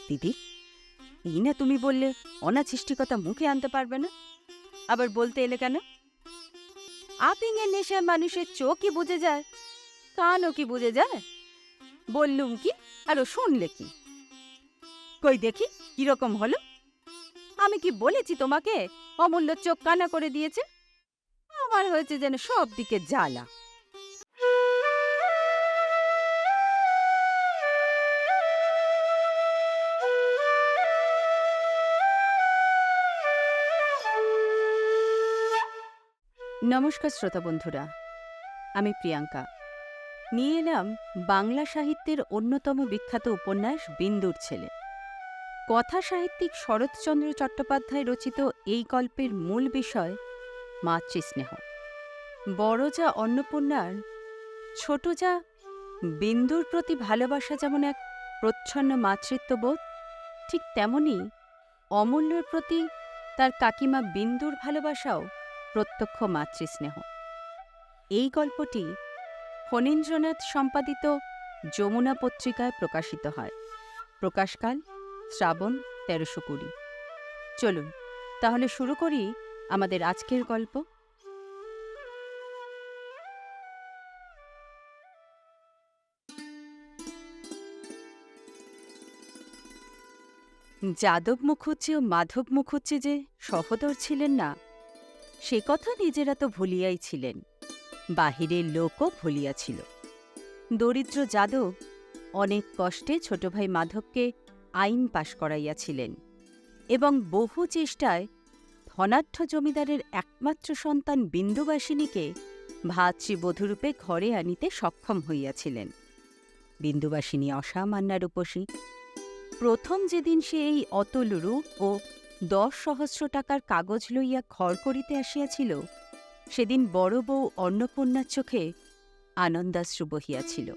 দিদি, এই না তুমি বললে অনাছিষ্টিকতা মুখে আনতে পারবে না, আবার বলতে এলে কেন? আপিংয়ের নেশায় মানুষের চোখই বুঝে যায়, কানও কি বুঝে যায়? বললুম কি আর ও শুনলে কি? কই দেখি কিরকম হলো? আমি কি বলেছি তোমাকে অমূল্য চোখ কানা করে দিয়েছে? আমার হয়েছে যেন সব দিকে জ্বালা। নমস্কার শ্রোতা বন্ধুরা, আমি প্রিয়াঙ্কা। নিয়ে এলাম বাংলা সাহিত্যের অন্যতম বিখ্যাত উপন্যাস বিন্দুর ছেলে। কথা সাহিত্যিক শরৎচন্দ্র চট্টোপাধ্যায় রচিত এই গল্পের মূল বিষয় মাতৃস্নেহ। বড় যা অন্নপূর্ণার, ছোট যা বিন্দুর প্রতি ভালোবাসা যেমন এক প্রচ্ছন্ন মাতৃত্ববোধ, ঠিক তেমনি অমূল্যর প্রতি তার কাকিমা বিন্দুর ভালোবাসাও প্রত্যক্ষ মাতৃস্নেহ। এই গল্পটি ফণীন্দ্রনাথ সম্পাদিত যমুনা পত্রিকায় প্রকাশিত হয়। প্রকাশকাল শ্রাবণ ১৩২০। চলুন তাহলে শুরু করি আমাদের আজকের গল্প। যাদব মুখুজ্জে ও মাধব মুখুজ্জে যে সহোদর ছিলেন না, সে কথা নিজেরা তো ভুলিয়াই ছিলেন, বাহিরের লোকও ভুলিয়াছিল। দরিদ্র যাদব অনেক কষ্টে ছোট ভাই মাধবকে আইন পাশ করাইয়াছিলেন এবং বহু চেষ্টায় ধনাঢ্য জমিদারের একমাত্র সন্তান বিন্দুবাসিনীকে ভাতৃবধূরূপে ঘরে আনিতে সক্ষম হইয়াছিলেন। বিন্দুবাসিনী অসামান্য রূপসী। প্রথম যেদিন সে এই অতুল রূপ ও ১০,০০০ টাকার কাগজ লইয়া ঘর করিতে আসিয়াছিল, সেদিন বড় বউ অন্নপূর্ণার চোখে আনন্দাশ্রু বহিয়াছিল।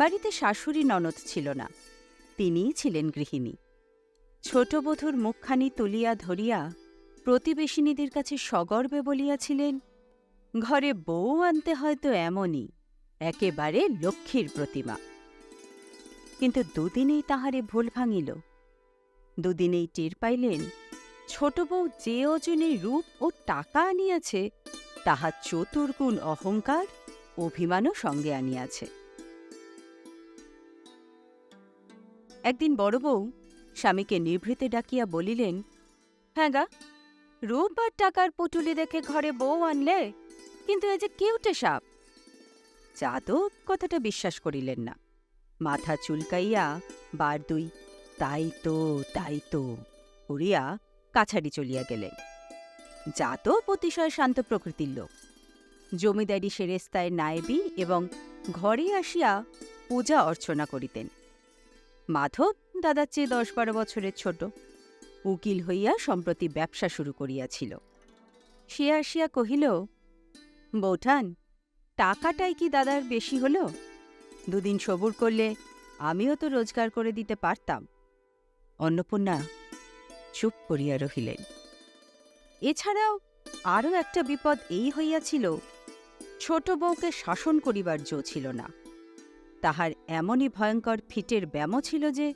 বাড়িতে শাশুড়ি ননদ ছিল না, তিনিই ছিলেন গৃহিণী। ছোট বধূর মুখখানি তুলিয়া ধরিয়া প্রতিবেশিনীদের কাছে সগর্বে বলিয়াছিলেন, ঘরে বউ আনতে হয়তো এমনই, একেবারে লক্ষ্মীর প্রতিমা। কিন্তু দুদিনেই তাহারে ভুল ভাঙিল। দুদিনেই টের পাইলেন ছোট বউ যে ওজনে রূপ ও টাকা আনিয়াছে, তাহা চতুর্গুণ অহংকার অভিমানও সঙ্গে আনিয়াছে। একদিন বড় বউ স্বামীকে নিভৃতে ডাকিয়া বলিলেন, হ্যাঁ গা, রূপ আর টাকার পুটুলি দেখে ঘরে বউ আনলে, কিন্তু এ যে কেউটে সাপ। যাদব কথাটা বিশ্বাস করিলেন না। মাথা চুলকাইয়া বার দুই তাই তো তাই তো করিয়া কাছারি চলিয়া গেলেন। যাদব অতিশয় শান্ত প্রকৃতির লোক। জমিদারি সেরেস্তায় নায়েবি এবং ঘরে আসিয়া পূজা অর্চনা করিতেন। মাধব দাদার চেয়ে ১০-১২ বছরের ছোট, উকিল হইয়া সম্প্রতি ব্যবসা শুরু করিয়াছিল। সে আসিয়া কহিল, বৌঠান, টাকাটাই কি দাদার বেশি হল? দুদিন সবুর করলে আমিও তো রোজগার করে দিতে পারতাম। অন্নপূর্ণা চুপ করিয়া রহিলেন। এছাড়াও আরও একটা বিপদ এই হইয়াছিল, ছোট বউকে শাসন করিবার জো ছিল না। তাহার এমনই ভয়ঙ্কর ফিটের ব্যামো ছিল যে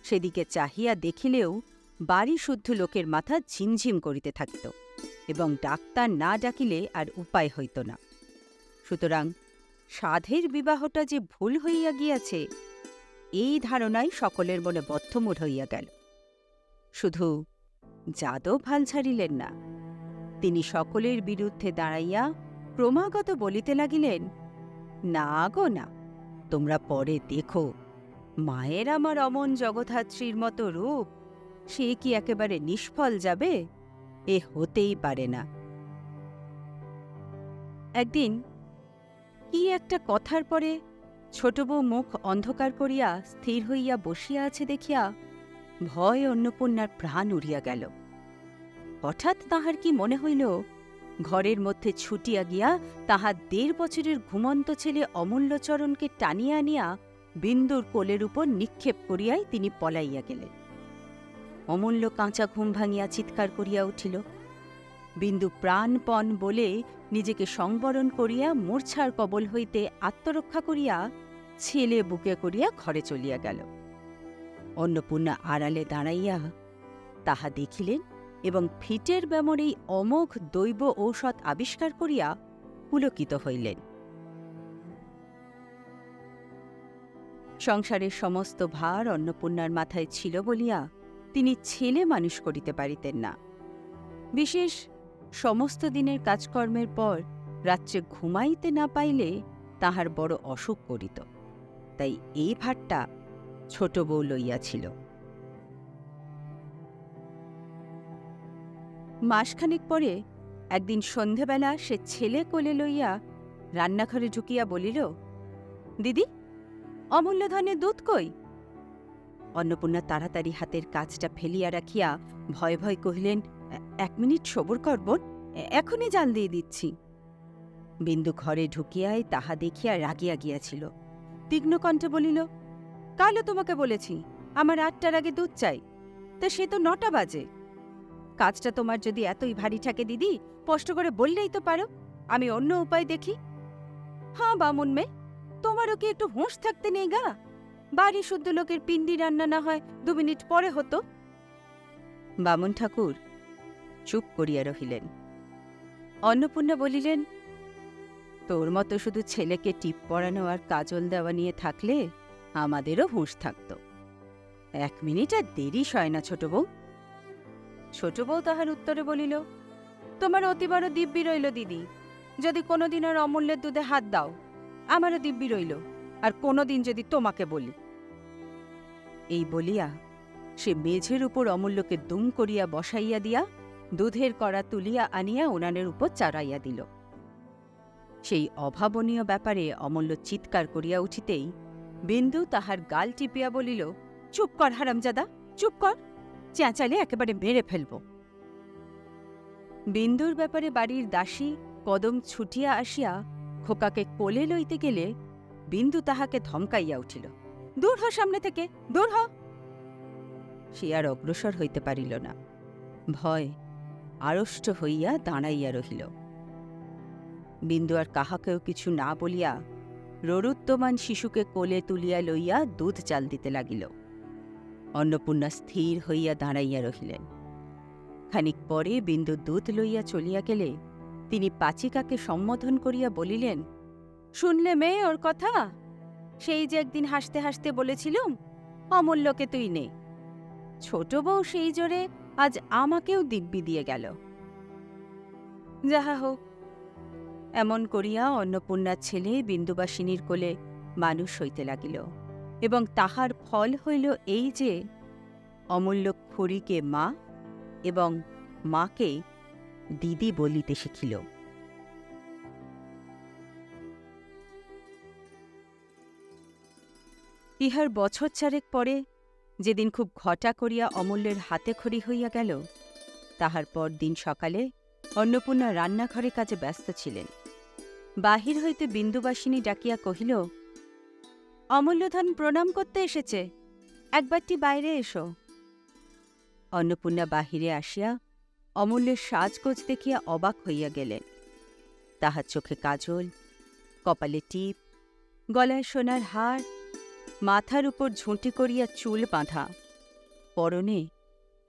সেদিকে চাহিয়া দেখিলেও বাড়ি শুদ্ধ লোকের মাথা ঝিমঝিম করিতে থাকিত এবং ডাক্তার না ডাকিলে আর উপায় হইত না। সুতরাং সাধের বিবাহটা যে ভুল হইয়া গিয়াছে, এই ধারণাই সকলের মনে বদ্ধমূল হইয়া গেল। শুধু যাদব হাল ছাড়িলেন না। তিনি সকলের বিরুদ্ধে দাঁড়াইয়া ক্রমাগত বলিতে লাগিলেন, না গো না, তোমরা পরে দেখো, মায়ের আমার অমন জগদ্ধাত্রীর মতো রূপ, সে কি একেবারে নিষ্ফল যাবে? এ হতেই পারে না। একদিন কি একটা কথার পরে ছোট বউ মুখ অন্ধকার করিয়া স্থির হইয়া বসিয়া আছে দেখিয়া ভয় অন্নপূর্ণার প্রাণ উড়িয়া গেল। হঠাৎ তাহার কি মনে হইল, ঘরের মধ্যে ছুটিয়া গিয়া তাহার ১.৫ বছরের ঘুমন্ত ছেলে অমূল্যচরণকে টানিয়া আনিয়া বিন্দুর কোলের উপর নিক্ষেপ করিয়াই তিনি পলাইয়া গেলেন। অমূল্য কাঁচা ঘুম ভাঙিয়া চিৎকার করিয়া উঠিল। বিন্দু প্রাণপণ বলে নিজেকে সংবরণ করিয়া মূর্ছার কবল হইতে আত্মরক্ষা করিয়া ছেলে বুকে করিয়া ঘরে চলিয়া গেল। অন্নপূর্ণা আড়ালে দাঁড়াইয়া তাহা দেখিলেন এবং ফিটের ব্যামোর এই অমোঘ দৈব ঔষধ আবিষ্কার করিয়া পুলকিত হইলেন। সংসারের সমস্ত ভার অন্নপূর্ণার মাথায় ছিল বলিয়া তিনি ছেলে মানুষ করিতে পারিতেন না। বিশেষ সমস্ত দিনের কাজকর্মের পর রাত্রে ঘুমাইতে না পাইলে তাহার বড় অসুখ করিত, তাই এই ভারটা ছোট বউ লইয়াছিল। মাসখানেক পরে একদিন সন্ধেবেলা সে ছেলে কোলে লইয়া রান্নাঘরে ঢুকিয়া বলিল, দিদি, অমূল্যধনের দুধ কই? অন্নপূর্ণা তাড়াতাড়ি হাতের কাজটা ফেলিয়া রাখিয়া ভয় ভয় কহিলেন, 1 মিনিট সবুর কর বোন, এখনই জাল দিয়ে দিচ্ছি। বিন্দু ঘরে ঢুকিয়াই তাহা দেখিয়া রাগিয়া গিয়াছিল। তীক্ষ্ণ কণ্ঠে বলিল, কালও তোমাকে বলেছি আমার 8টার আগে দুধ চাই, তা সে তো 9টা বাজে। কাজটা তোমার যদি এতই ভারী থাকে দিদি, স্পষ্ট করে বললেই তো পারো, আমি অন্য উপায় দেখি। হ্যাঁ বামুন মেয়ে, তোমারও কি একটু হুঁশ থাকতে নেই গা? বাড়ি শুদ্ধ লোকের পিণ্ডি রান্না না হয় 2 মিনিট পরে হতো। বামুন ঠাকুর চুপ করিয়া রহিলেন। অন্নপূর্ণা বলিলেন, তোর মতো শুধু ছেলেকে টিপ পরানো আর কাজল দেওয়া নিয়ে থাকলে আমাদেরও হুঁশ থাকত। 1 মিনিট আর দেরি সয় না ছোট বউ। ছোট বউ তাহার উত্তরে বলিল, তোমার অতি বড় দিব্যি রইল দিদি, যদি কোনোদিন আর অমূল্যের দুধে হাত দাও আমারও দিব্যি রইল, আর কোনোদিন যদি তোমাকে বলি। এই বলিয়া সে মেঝের উপর অমূল্যকে দুম করিয়া বসাইয়া দিয়া দুধের কড়া তুলিয়া আনিয়া উনানের উপর চাড়াইয়া দিল। সেই অভাবনীয় ব্যাপারে অমূল্য চিৎকার করিয়া উঠিতেই বিন্দু তাহার গাল টিপিয়া বলিল, চুপ কর হারামজাদা, চুপ কর, চেঁচালে একেবারে মেরে ফেলব। বিন্দুর ব্যাপারে বাড়ির দাসী কদম ছুটিয়া আসিয়া খোকাকে কোলে লইতে গেলে বিন্দু তাহাকে ধমকাইয়া উঠিল, দূর হ সামনে থেকে, দূর হ। সে আর অগ্রসর হইতে পারিল না, ভয় আড়ষ্ট হইয়া দাঁড়াইয়া রহিল। বিন্দু আর কাহাকেও কিছু না বলিয়া রোরুত্তমান শিশুকে কোলে তুলিয়া লইয়া দুধ চাল দিতে লাগিল। অন্নপূর্ণা স্থির হইয়া দাঁড়াইয়া রহিলেন। খানিক পরে বিন্দু দুধ লইয়া চলিয়া গেলে তিনি পাচিকাকে সম্বোধন করিয়া বলিলেন, শুনলে মেয়ে ওর কথা? সেই যে একদিন হাসতে হাসতে বলেছিলুম অমূল্যকে তুই নে, ছোট বউ সেই জোরে আজ আমাকেও দিব্যি দিয়ে গেল। যাহা হোক, এমন করিয়া অন্নপূর্ণার ছেলে বিন্দুবাসিনীর কোলে মানুষ হইতে লাগিল, এবং তাহার ফল হইল এই যে অমূল্য খুড়িকে মা এবং মাকে দিদি বলিতে শিখিল। ইহার বছর 4 পরে যেদিন খুব ঘটা করিয়া অমূল্যের হাতে খড়ি হইয়া গেল, তাহার পর দিন সকালে অন্নপূর্ণা রান্নাঘরে কাজে ব্যস্ত ছিলেন। বাহির হইতে বিন্দুবাসিনী ডাকিয়া কহিল, অমূল্যধন প্রণাম করতে এসেছে, একবারটি বাইরে এসো। অন্নপূর্ণা বাহিরে আসিয়া অমূল্যের সাজগোজ দেখিয়া অবাক হইয়া গেলেন। তাহার চোখে কাজল, কপালে টিপ, গলায় সোনার হার, মাথার উপর ঝুঁটি করিয়া চুল বাঁধা, পরনে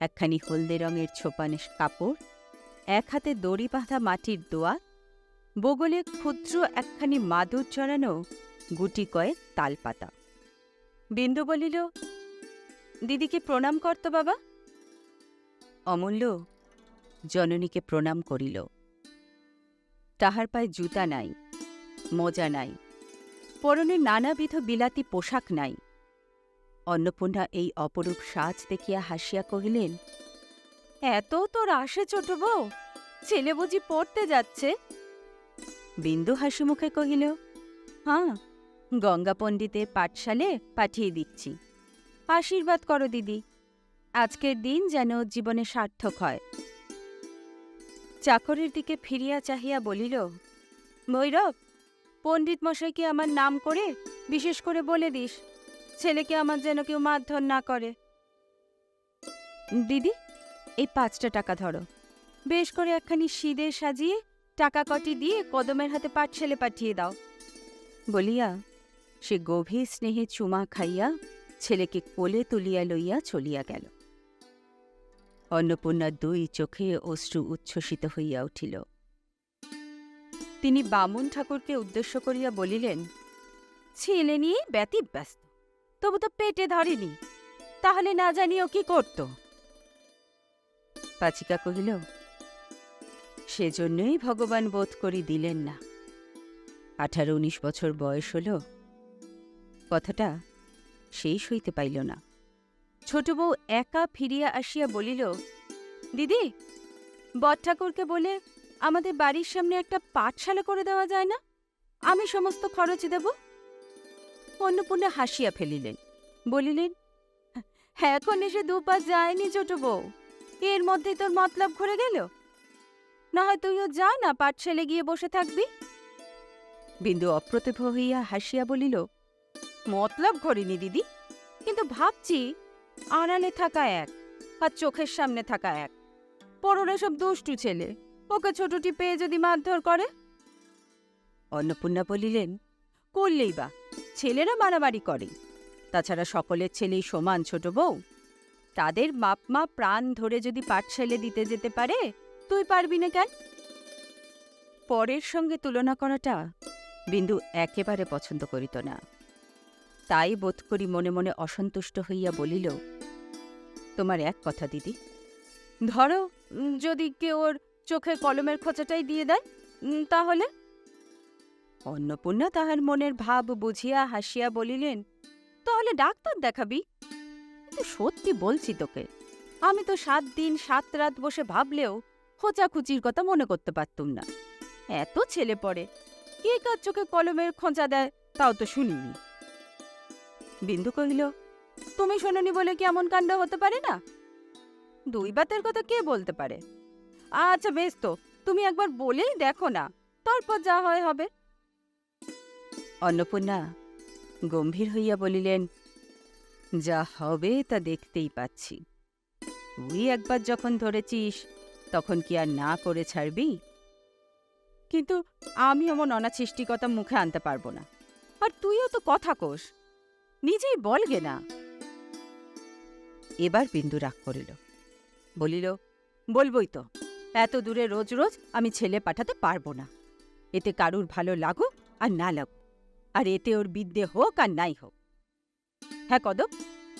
একখানি হলদে রঙের ছোপানে কাপড়, এক হাতে দড়ি বাঁধা মাটির দোয়াত, বগলে ক্ষুদ্র একখানি মাদুর জড়ানো গুটি কয়েক তালপাতা। বিন্দু বলিল, দিদিকে প্রণাম করত বাবা। অমূল্য জননীকে প্রণাম করিল। তাহার পায়ে জুতা নাই, মোজা নাই, পরনে নানাবিধ বিলাতি পোশাক নাই। অন্নপূর্ণা এই অপরূপ সাজ দেখিয়া হাসিয়া কহিলেন, এত তোর আসে ছোট বউ, ছেলে বুঝি পড়তে যাচ্ছে? বিন্দু হাসি মুখে কহিল, হ্যাঁ, গঙ্গা পণ্ডিতের পাঠশালে পাঠিয়ে দিচ্ছি, আশীর্বাদ করো দিদি, আজকের দিন যেন জীবনে সার্থক হয়। চাকরের দিকে ফিরিয়া চাহিয়া বলিল, ভৈরব, পণ্ডিত মশাইকে আমার নাম করে বিশেষ করে বলে দিস, ছেলেকে আমার যেন কেউ মারধর না করে। দিদি, এই 5টা টাকা ধরো, বেশ করে একখানি সিঁদে সাজিয়ে টাকা কটি দিয়ে কদমের হাতে পাঠশালে পাঠিয়ে দাও। বলিয়া সে গভীর স্নেহে চুমা খাইয়া ছেলেকে কোলে তুলিয়া লইয়া চলিয়া গেল। অন্নপূর্ণার দুই চোখে অশ্রু উচ্ছ্বসিত হইয়া উঠিল। তিনি বামুন ঠাকুরকে উদ্দেশ্য করিয়া বলিলেন, ছেলে নিয়ে ব্যতিব্যস্ত, তবু তো পেটে ধরেনি, তাহলে না জানিও কি করত? পাচিকা কহিল, সেজন্যই ভগবান বোধ করি দিলেন না। 18-19 বছর বয়স হল, কথাটা সেই সইতে পাইল না। ছোট বউ একা ফিরিয়া আসিয়া বলিল, দিদি, বড়ঠাকুরকে বলে আমাদের বাড়ির সামনে একটা পাঠশালা করে দেওয়া যায় না? আমি সমস্ত খরচ দেব। অন্নপূর্ণা হাসিয়া ফেলিলেন, বলিলেন, এখন এসে 2 পা যায়নি ছোট বউ, এর মধ্যে তোর মতলব ঘুরে গেল। না হয় তুইও যা না, পাঠশালে গিয়ে বসে থাকবি। বিন্দু অপ্রতিভ হইয়া হাসিয়া বলিল, মতলব ঘরেনি দিদি, কিন্তু ভাবছি আড়ালে থাকা এক আর চোখের সামনে থাকা এক। পরনে সব দুষ্টু ছেলে, ওকে ছোটটি পেয়ে যদি মারধর করে। অন্নপূর্ণা বলিলেন, করলেই বা, ছেলেরা মারামারি করে, তাছাড়া সকলের ছেলেই সমান ছোট বউ। তাদের বাপ মা প্রাণ ধরে যদি পাঠশালে দিতে যেতে পারে, তুই পারবি না কেন? পরের সঙ্গে তুলনা করাটা বিন্দু একেবারে পছন্দ করিত না। তাই বোধ করি মনে মনে অসন্তুষ্ট হইয়া বলিল, তোমার এক কথা দিদি, ধরো যদি কেউ ওর চোখে কলমের খোঁচাটাই দিয়ে দেয়, তাহলে? অন্নপূর্ণা তাহার মনের ভাব বুঝিয়া হাসিয়া বলিলেন, তাহলে ডাক্তার দেখাবি। কিন্তু সত্যি বলছি তোকে, আমি তো 7 দিন 7 রাত বসে ভাবলেও খোঁচাখুচির কথা মনে করতে পারতুম না। এত ছেলে পড়ে, কে কার চোখে কলমের খোঁচা দেয় তাও তো শুনিনি। বিন্দু কহিল, তুমি শোনোনি বলে কি এমন কাণ্ড হতে পারে না? 2 বাতের কথা কে বলতে পারে? আচ্ছা বেশ, তো তুমি একবার বলেই দেখো না, তারপর যা হয় হবে। অন্নপূর্ণা গম্ভীর হইয়া বলিলেন, যা হবে তা দেখতেই পাচ্ছি। তুই একবার যখন ধরেছিস, তখন কি আর না করে ছাড়বি? কিন্তু আমি এমন অনাছিষ্টিকতা মুখে আনতে পারবো না। আর তুইও তো কথা কোস, নিজেই বলগে না। এবার বিন্দু রাগ করিল, বলিল, বলবই তো, এত দূরে রোজ রোজ আমি ছেলে পাঠাতে পারবো না। এতে কারুর ভালো লাগুক আর না লাগুক, আর এতে ওর বিদ্যে হোক আর নাই হোক। হ্যাঁ কদম,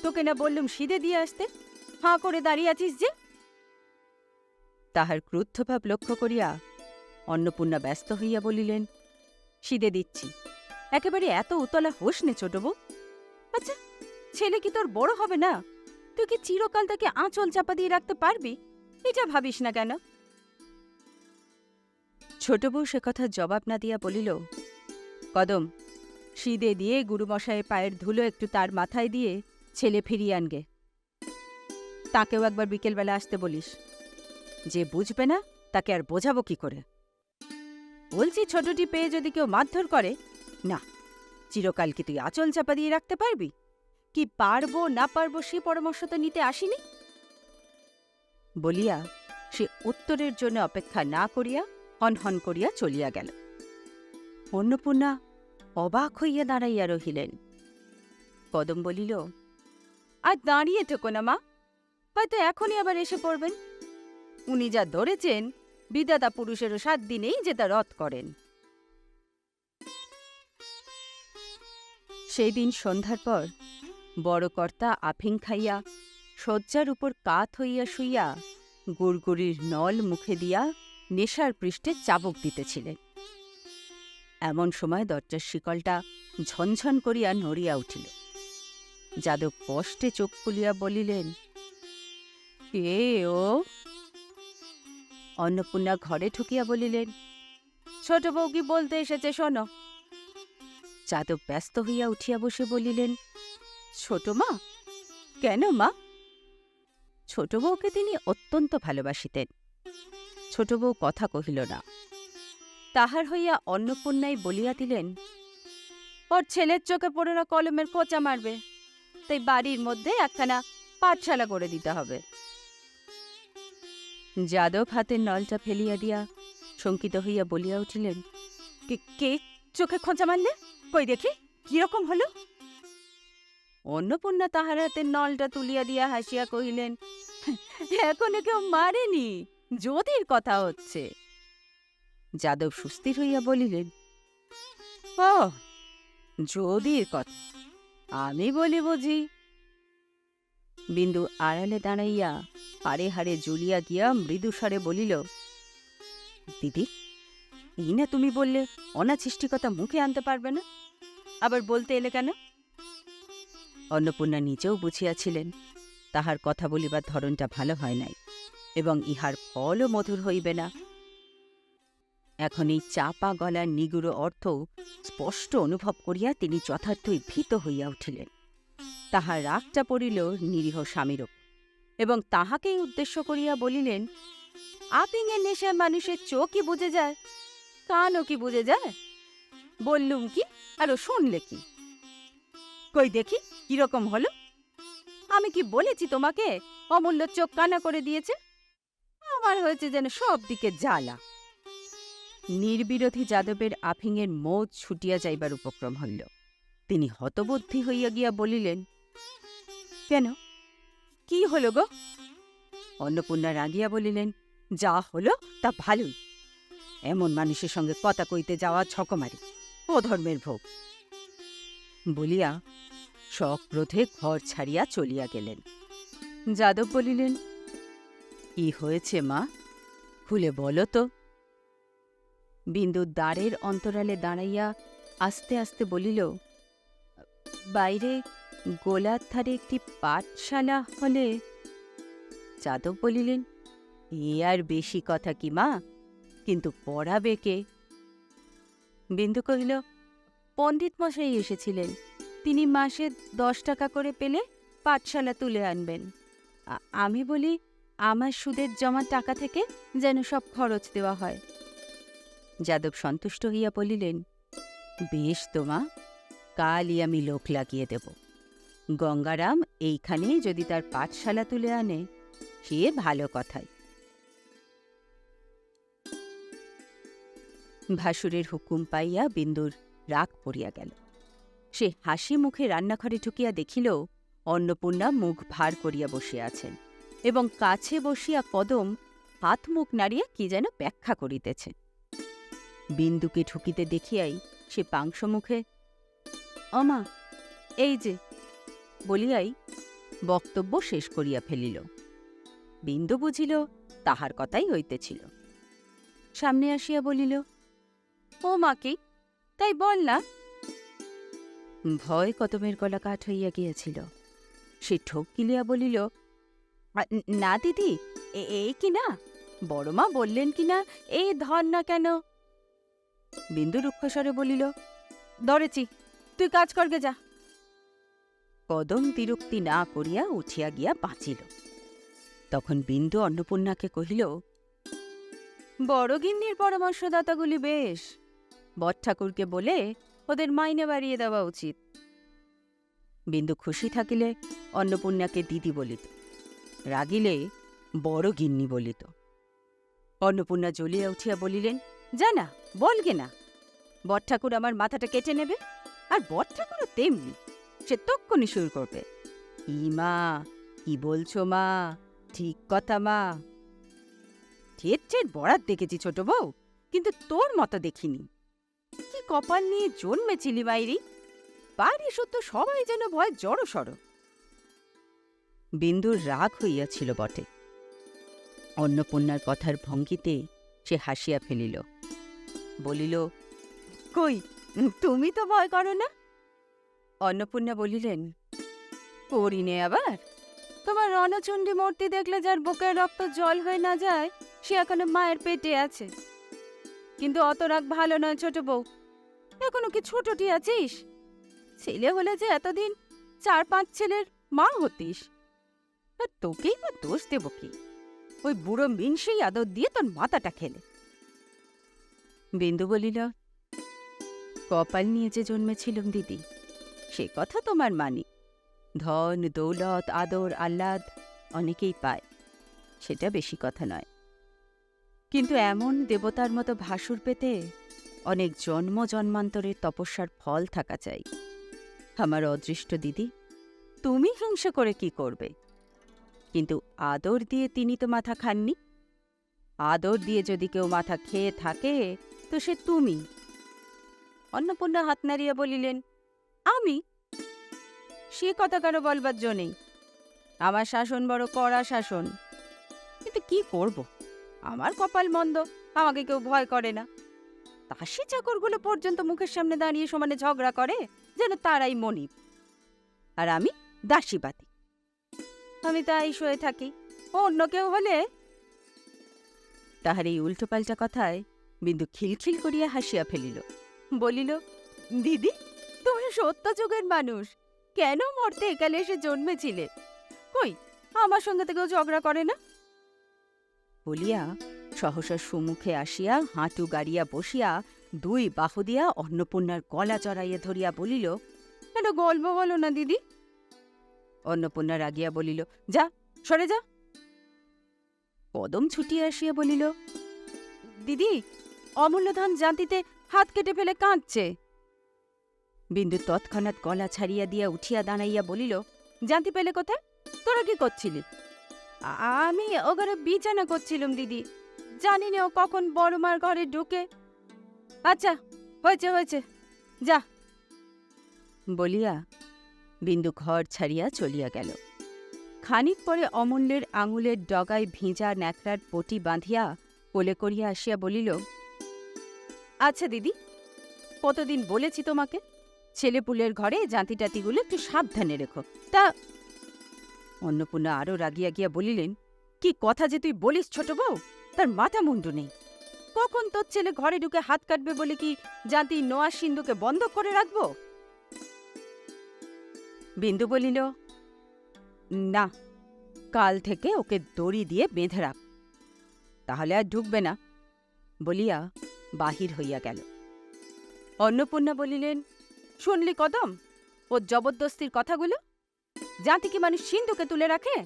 তোকে না বললুম সিদে দিয়ে আসতে, হাঁ করে দাঁড়িয়ে আছিস যে? তাহার ক্রুদ্ধভাব লক্ষ্য করিয়া অন্নপূর্ণা ব্যস্ত হইয়া বলিলেন, সিদে দিচ্ছি। একেবারে এত উতলা হোস নে ছোট বউ। আচ্ছা, ছেলে কি তোর বড় হবে না? তুই কি চিরকাল তাকে আঁচল চাপা দিয়ে রাখতে পারবি? এটা ভাবিস না কেন? ছোট বউ সে কথা জবাব না দিয়া বলিল, কদম, সিদে দিয়ে গুরুমশায়ের পায়ের ধুলো একটু তার মাথায় দিয়ে ছেলে ফিরিয়ে আনগে। তাকেও একবার বিকেলবেলা আসতে বলিস। যে বুঝবে না তাকে আর বোঝাবো কি করে? বলছি, ছোটটি পেয়ে যদি কেউ মারধর করে, না, চিরকাল কি তুই আঁচল চাপা দিয়ে রাখতে পারবি? কি পারবো না পারবো সে পরামর্শ তো নিতে আসিনি। বলিয়া সে উত্তরের জন্য অপেক্ষা না করিয়া হনহন করিয়া চলিয়া গেল। অন্নপূর্ণা অবাক হইয়া দাঁড়াইয়া রহিলেন। কদম বলিল, আর দাঁড়িয়ে থেকো না মা, হয়তো এখনই আবার এসে পড়বেন। উনি যা ধরেছেন, বিধাতা পুরুষেরও 7 দিনেই যেটা রদ করেন। সেই দিন সন্ধ্যার পর বড় কর্তা আফিং খাইয়া শয্যার উপর কাত হইয়া শুইয়া গুড়গুড়ির নল মুখে দিয়া নেশার পৃষ্ঠে চাবুক দিতেছিলেন। এমন সময় দরজার শিকলটা ঝনঝন করিয়া নড়িয়া উঠিল। যাদব কষ্টে চোখ খুলিয়া বলিলেন, কে ও? অন্নপূর্ণা ঘরে ঢুকিয়া বলিলেন, ছোট বউ কি বলতে এসেছে শোনো। যাদব ব্যস্ত হইয়া উঠিয়া বসে বলিলেন, ছোট মা? কেন মা? ছোট বউকে তিনি অত্যন্ত ভালোবাসিতেন। ছোট বউ কথা কহিল না। তাহার হইয়া অন্নপূর্ণাই বলিয়া দিলেন, ওর ছেলের চোখে পড়ে কলমের খোঁচা মারবে, তাই বাড়ির মধ্যে একখানা পাঠশালা করে দিতে হবে। যাদব হাতের নলটা ফেলিয়া দিয়া শঙ্কিত হইয়া বলিয়া উঠিলেন, কে চোখে খোঁচা মারলে? কই দেখি, কিরকম হল? অন্নপূর্ণা তাহার হাতের নলটা তুলিয়া দিয়া হাসিয়া কহিলেন, এখনো কেউ মারেনি, যদির কথা হচ্ছে। যাদব সুস্থির হইয়া বলিলেন, ও, যদির কথা, আমি বলি বুঝি। বিন্দু আড়ালে দাঁড়াইয়া হাড়ে হাড়ে জ্বলিয়া গিয়া মৃদুস্বরে বলিল, দিদি, এই না তুমি বললে অনাছিষ্টিকতা মুখে আনতে পারবে না, আবার বলতে এলে কেন? অন্নপূর্ণা নিজেও বুঝিয়াছিলেন তাহার কথা বলিবার ধরনটা ভালো হয় নাই, এবং ইহার ফলও মধুর হইবে না। এখন এই চাপা গলার নিগুড় অর্থ স্পষ্ট অনুভব করিয়া তিনি যথার্থই ভীত হইয়া উঠিলেন। তাহার রাগটা পড়িল নিরীহ স্বামীর ওপর, এবং তাহাকেই উদ্দেশ্য করিয়া বলিলেন, আপিংয়ের নেশায় মানুষের চোখই বুঝে যায়, কানও কি বুঝে যায়? বললুম কি, আরো শুনলে কি? কই দেখি কিরকম হলো? আমি কি বলেছি তোমাকে অমূল্য চোখ কানা করে দিয়েছে? আমার হয়েছে যেন সব দিকে জ্বালা। নির্বিরোধী যাদবের আফিংয়ের মোজ ছুটিয়া যাইবার উপক্রম হইল। তিনি হতবুদ্ধি হইয়া গিয়া বলিলেন, কেন, কি হল গো? অন্নপূর্ণা রাগিয়া বলিলেন, যা হল তা ভালোই। এমন মানুষের সঙ্গে কথা কইতে যাওয়া ছকমারি, অধর্মের ভোগ বলিয়া সক্রোধে ঘর ছাড়িয়া চলিয়া গেলেন। যাদব বলিলেন, কি হয়েছে মা, খুলে বলো তো। বিন্দু দ্বারের অন্তরালে দাঁড়াইয়া আস্তে আস্তে বলিল, বাইরে গোলার ধারে একটি পাঠশালা হলে। যাদব বলিলেন, এ আর বেশি কথা কি মা, কিন্তু পড়াবে কে? বিন্দু কহিল, পণ্ডিত মশাই এসেছিলেন, তিনি মাসে 10 টাকা করে পেলে পাঠশালা তুলে আনবেন। আমি বলি, আমার সুদের জমা টাকা থেকে যেন সব খরচ দেওয়া হয়। যাদব সন্তুষ্ট হইয়া বলিলেন, বেশ তো মা, কালই আমি লোক লাগিয়ে দেব। গঙ্গারাম এইখানে যদি তার পাঠশালা তুলে আনে, সে ভালো কথাই। ভাসুরের হুকুম পাইয়া বিন্দুর রাগ পড়িয়া গেল। সে হাসি মুখে রান্নাঘরে ঢুকিয়া দেখিল অন্নপূর্ণা মুখ ভার করিয়া বসিয়া আছেন, এবং কাছে বসিয়া কদম হাত মুখ নাড়িয়া কি যেন ব্যাখ্যা করিতেছে। বিন্দুকে ঢুকিতে দেখিয়াই সে পাংশ মুখে, অমা, এই যে বলিয়াই বক্তব্য শেষ করিয়া ফেলিল। বিন্দু বুঝিল তাহার কথাই হইতেছিল। সামনে আসিয়া বলিল, ও মা, কি তাই বল না। ভয় কদমের গলা কাঠ হইয়া গিয়াছিল। সে ঠোক গিলিয়া বলিল, না দিদি, এই কি না, বড়মা বললেন কি না, এই ধর না কেন। বিন্দু রুক্ষস্বরে বলিল, ধরেছি, তুই কাজ করগে যা। কদম বিরক্তি না করিয়া উঠিয়া গিয়া বাঁচিল। তখন বিন্দু অন্নপূর্ণাকে কহিল, বড় গিন্নির পরামর্শদাতাগুলি বেশ, বৎঠাকুরকে বলে ওদের মাইনে বাড়িয়ে দেওয়া উচিত। বিন্দু খুশি থাকিলে অন্নপূর্ণাকে দিদি বলিত, রাগিলে বড় গিন্নি বলিত। অন্নপূর্ণা জ্বলিয়া উঠিয়া বলিলেন, জানা বলগে না, বৎঠাকুর আমার মাথাটা কেটে নেবে, আর বৎঠাকুরও তেমনি, সে তক্ষণি শুরু করবে, ই মা, কি বলছো মা, ঠিক কথা মা। ঠেট ঠেট বরাত দেখেছি ছোট বউ, কিন্তু তোর মতো দেখিনি। কি কপাল নিয়ে জন্মেছিলি মাইরি, বাড়ি সত্য সবাই যেন ভয় জড়সড়। বিন্দুর রাগ হইয়াছিল বটে। অন্নপূর্ণার কথার ভঙ্গিতে সে হাসিয়া ফেলিল, বলিল, কই, তুমি তো ভয় করো না। অন্নপূর্ণা বলিলেন, করি নে আবার, তোমার রণচণ্ডী মূর্তি দেখলে যার বুকের রক্ত জল হয়ে না যায়, সে এখনো মায়ের পেটে আছে। কিন্তু অত রাগ ভালো নয় ছোট বউ, এখনো কি ছোটটি আছিস? ছেলে হলে যে এতদিন 4-5 ছেলের মা হতিস, আর তোকেই বা দোষ দেব কি? ওই বুড়ো মিনসেই আদর দিয়ে তোর মাথাটা খেলে। বিন্দু বলিল, কপাল নিয়ে যে জন্মেছিলুম দিদি, সে কথা তোমার মানি। ধন দৌলত আদর আহ্লাদ অনেকেই পায়, সেটা বেশি কথা নয়, কিন্তু এমন দেবতার মতো ভাসুর পেতে অনেক জন্ম জন্মান্তরের তপস্যার ফল থাকা চাই। আমার অদৃষ্ট দিদি, তুমি হিংসে করে কি করবে? কিন্তু আদর দিয়ে তিনি তো মাথা খাননি। আদর দিয়ে যদি কেউ মাথা খেয়ে থাকে তো সে তুমি। অন্নপূর্ণা হাত নাড়িয়া বলিলেন, আমি? সে কথা কেন বলবার জো নেই। আমার শাসন বড় কড়া শাসন, কিন্তু কি করব, আমার কপাল মন্দ, আমাকে কেউ ভয় করে না। দাসী চাকরগুলো পর্যন্ত মুখের সামনে দাঁড়িয়ে সমানে ঝগড়া করে যেন তারাই মনিব, আর আমি দাসীবাদী। আমি তাই শুয়ে থাকি। অন্য কেউ হলে। তাহার এই উল্টোপাল্টা কথায় বিন্দু খিলখিল করিয়া হাসিয়া ফেলিল, বলিল, দিদি, তুমি সত্যযুগের মানুষ, কেন মরতে একালে এসে জন্মেছিলে? কই, আমার সঙ্গে তো কেউ ঝগড়া করে না। বলিয়া সহসা সুমুখে আসিয়া হাঁটু গাড়িয়া বসিয়া দুই বাহু দিয়া অন্নপূর্ণার গলা জড়াইয়া ধরিয়া বলিল, একটা গল্প বলো না দিদি। অন্নপূর্ণা রাগিয়া বলিল, যা, সরে যা। পদম ছুটিয়া আসিয়া বলিল, দিদি, অমূল্যধন জাতিতে হাত কেটে ফেলে কাঁদছে। বিন্দু তৎক্ষণাৎ গলা ছাড়িয়া দিয়া উঠিয়া দাঁড়াইয়া বলিল, জানতে পেলে কোথায়? তোরা কি করছিলি? আমি ও ঘরে বিছানা করছিলাম দিদি, জানি না ও কখন বড়মার ঘরে ঢুকে। আচ্ছা, হয়েছে হয়েছে, যা। বলিয়া বিন্দু ঘর ছাড়িয়া চলিয়া গেল। খানিক পরে অমূল্যের আঙুলের ডগায় ভিজা ন্যাকড়ার পটি বাঁধিয়া কোলে করিয়া আসিয়া বলিল, আচ্ছা দিদি, কতদিন বলেছি তোমাকে ছেলেপুলের ঘরে জাঁতিটাতিগুলো একটু সাবধানে রেখো, তা? অন্নপূর্ণা আরও রাগিয়া গিয়া বলিলেন, কি কথা যে তুই বলিস ছোট বউ, তার মাথা মুন্ডু নেই। কখন তোর ছেলে ঘরে ঢুকে হাত কাটবে বলে কি জাতি নোয়া সিন্ধুকে বন্ধ করে রাখব? বিন্দু বলিল, না, কাল থেকে ওকে দড়ি দিয়ে বেঁধে রাখ, তাহলে আর ঢুকবে না, বলিয়া বাহির হইয়া গেল। অন্নপূর্ণা বলিলেন, শুনলি কদম, ওর জবরদস্তির কথাগুলো? জাতি কি মানুষ সিন্ধুকে তুলে রাখে?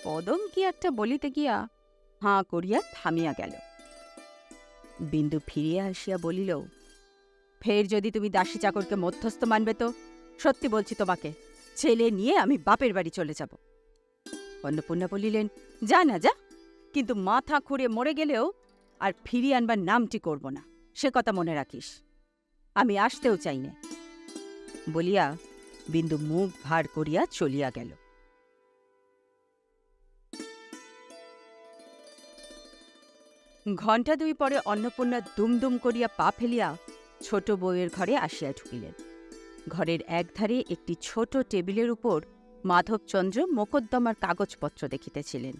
কদম কি একটা বলিতে গিয়া হাঁ করিয়া থামিয়া গেল। বিন্দু ফিরিয়া আসিয়া বলিল, ফের যদি তুমি দাসী চাকরকে মধ্যস্থ মানবে তো সত্যি বলছি তোমাকে ছেলে নিয়ে আমি বাপের বাড়ি চলে যাব। অন্নপূর্ণা বলিলেন, যা না যা, কিন্তু মাথা খুঁড়ে মরে গেলেও আর ফিরিয়ে আনবার নামটি করব না, সে কথা মনে রাখিস। আমি আসতেও চাই না, বলিয়া বিন্দু মুখ ভার করিয়া চলিয়া গেল। ঘণ্টা দুই পরে অন্নপূর্ণা দুমদুম করিয়া পা ফেলিয়া ছোট বউয়ের ঘরে আসিয়া ঢুকিলেন। ঘরের একধারে একটি ছোট টেবিলের উপর মাধবচন্দ্র মোকদ্দমার কাগজপত্র দেখিতেছিলেন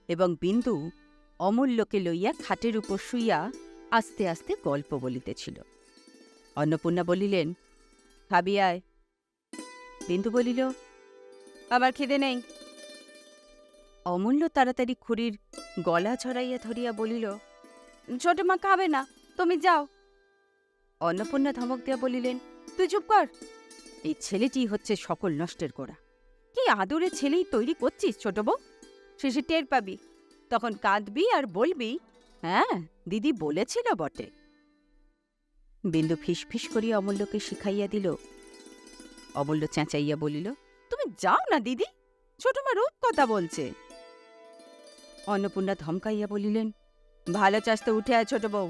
এবং বিন্দু অমূল্যকে লইয়া খাটের উপর শুইয়া আস্তে আস্তে গল্প বলিতেছিল। অন্নপূর্ণা বলিলেন, খাবি আয়। বিন্দু বলিল, আমার খিদে নেই। অমূল্য তাড়াতাড়ি খুড়ির গলা ছড়াইয়া ধরিয়া বলিল, ছোট মা খাবে না, তুমি যাও। অন্নপূর্ণা ধমক দিয়া বলিলেন, তুই চুপ কর, এই ছেলেটি হচ্ছে সকল নষ্টের গোড়া। কি আদরের ছেলেই তৈরি করছিস ছোট বউ, শেষে টের পাবি, তখন কাঁদবি আর বলবি, হ্যাঁ দিদি বলেছিল বটে। বিন্দু ফিসফিস করিয়া অমূল্যকে শিখাইয়া দিল। অমূল্য চেঁচাইয়া বলিল, তুমি যাও না দিদি, ছোট মা রূপ কথা বলছে। অন্নপূর্ণা ধমকাইয়া বলিলেন, ভালো চাস্তে উঠে আয় ছোট বউ,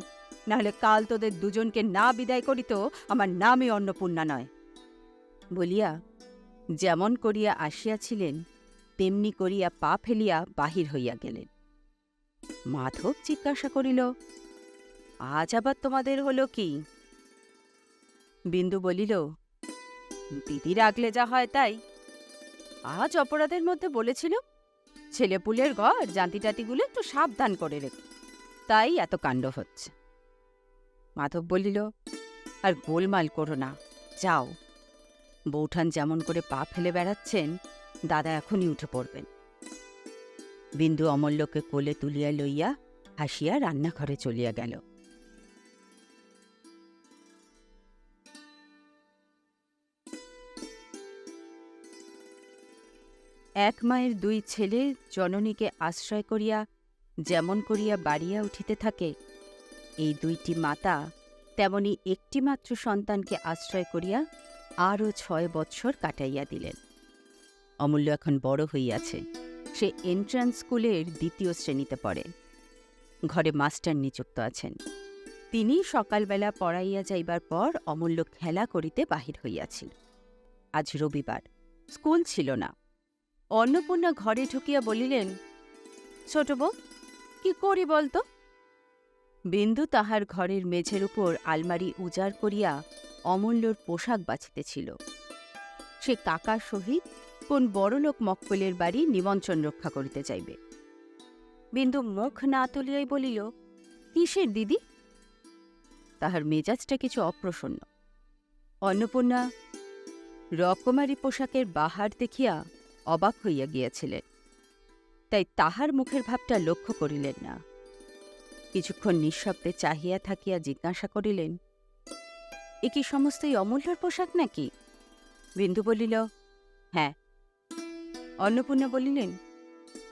নাহলে কাল তোদের দুজনকে না বিদায় করিত আমার নামই অন্নপূর্ণা নয়। বলিয়া যেমন করিয়া আসিয়াছিলেন তেমনি করিয়া পা ফেলিয়া বাহির হইয়া গেলেন। মাধব জিজ্ঞাসা করিল, আজ আবার তোমাদের হল কি? বিন্দু বলিল, দিদি রাগলে যা হয় তাই। আজ অপরাধের মধ্যে বলেছিল ছেলেপুলের ঘর জাঁতিটাতিগুলো একটু সাবধান করে রেখো, তাই এত কাণ্ড হচ্ছে। মাধব বলিল, আর গোলমাল করো না, যাও। বৌঠান যেমন করে পা ফেলে বেড়াচ্ছেন, দাদা এখনই উঠে পড়বেন। বিন্দু অমূল্যকে কোলে তুলিয়া লইয়া হাসিয়া রান্নাঘরে চলিয়া গেল। এক মায়ের দুই ছেলে জননীকে আশ্রয় করিয়া যেমন করিয়া বাড়িয়া উঠিতে থাকে, এই দুইটি মাতা তেমনি একটিমাত্র সন্তানকে আশ্রয় করিয়া আরও 6 বৎসর কাটাইয়া দিলেন। অমূল্য এখন বড় হইয়াছে। সে এন্ট্রান্স স্কুলের 2য় শ্রেণীতে পড়ে। ঘরে মাস্টার নিযুক্ত আছেন। তিনি সকালবেলা পড়াইয়া যাইবার পর অমূল্য খেলা করিতে বাহির হইয়াছিল। আজ রবিবার, স্কুল ছিল না। অন্নপূর্ণা ঘরে ঢুকিয়া বলিলেন, ছোট বউ, কি করি বলতো? বিন্দু তাহার ঘরের মেঝের উপর আলমারি উজাড় করিয়া অমূল্যর পোশাক বাছিতেছিল। সে কাকার সহিত কোন বড়লোক মক্কেলের বাড়ি নিমন্ত্রণ রক্ষা করিতে যাইবে। বিন্দু মুখ না তুলিয়াই বলিল, কিসের দিদি? তাহার মেজাজটা কিছু অপ্রসন্ন। অন্নপূর্ণা রকমারি পোশাকের বাহার দেখিয়া অবাক হইয়া গিয়াছিলেন, তাই তাহার মুখের ভাবটা লক্ষ্য করিলেন না। কিছুক্ষণ নিঃশব্দে চাহিয়া থাকিয়া জিজ্ঞাসা করিলেন, এ কি সমস্তই অমূল্যর পোশাক নাকি? বিন্দু বলিল, হ্যাঁ। অন্নপূর্ণা বলিলেন,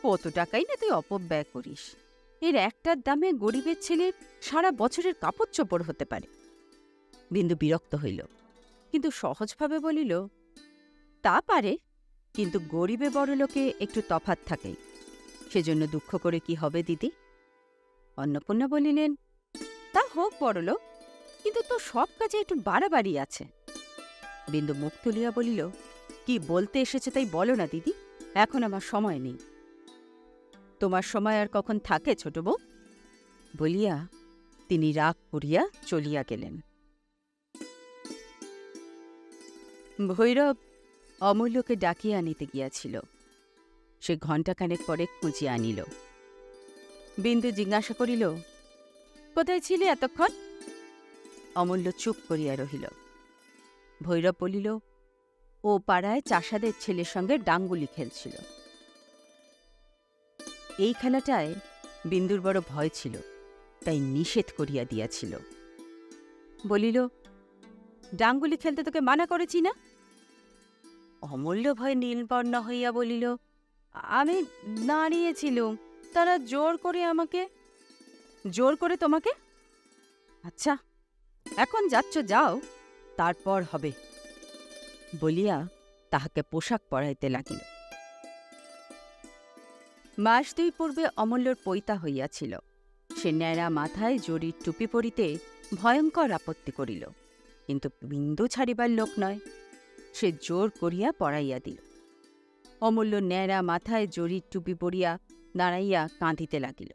কত টাকাই না তুই অপব্যয় করিস। এর একটার দামে গরিবের ছেলের সারা বছরের কাপড় চোপড় হতে পারে। বিন্দু বিরক্ত হইল, কিন্তু সহজভাবে বলিল, তা পারে, কিন্তু গরিবে বড়লোকে একটু তফাৎ থাকে, সেজন্য দুঃখ করে কি হবে দিদি? অন্নপূর্ণা বলিলেন, তা হোক বড়লোক, কিন্তু তোর সব কাজে একটু বাড়াবাড়ি আছে। বিন্দু মুখ তুলিয়া বলিল, কি বলতে এসেছে তাই বলো না দিদি, এখন আমার সময় নেই। তোমার সময় আর কখন থাকে ছোট বউ? বলিয়া তিনি রাগ করিয়া চলিয়া গেলেন। ভৈরব অমূল্যকে ডাকিয়া আনিতে গিয়াছিল। সে ঘণ্টাখানেক পরে খুঁজিয়া আনিল। বিন্দু জিজ্ঞাসা করিল, কোথায় ছিলে এতক্ষণ? অমূল্য চুপ করিয়া রহিল। ভৈরব বলিল, ও পাড়ায় চাষাদের ছেলের সঙ্গে ডাঙ্গুলি খেলছিল। এই খেলাটায় বিন্দুর বড় ভয় ছিল, তাই নিষেধ করিয়া দিয়াছিল। বলিল, ডাঙ্গুলি খেলতে তোকে মানা করেছি না? অমূল্য ভয় নীলবর্ণ হইয়া বলিল, আমি দাঁড়িয়েছিলুম, তারা জোর করে আমাকে। জোর করে তোমাকে? আচ্ছা, এখন যাচ্ছ যাও, তারপর হবে, বলিয়া তাহাকে পোশাক পরাইতে লাগিল। মাস 2 পূর্বে অমূল্যর পৈতা হইয়াছিল। সে ন্যাড়া মাথায় জরির টুপি পরিতে ভয়ঙ্কর আপত্তি করিল, কিন্তু বিন্দু ছাড়িবার লোক নয়। সে জোর করিয়া পরাইয়া দিল। অমূল্য ন্যাড়া মাথায় জরির টুপি পরিয়া দাঁড়াইয়া কাঁদিতে লাগিল।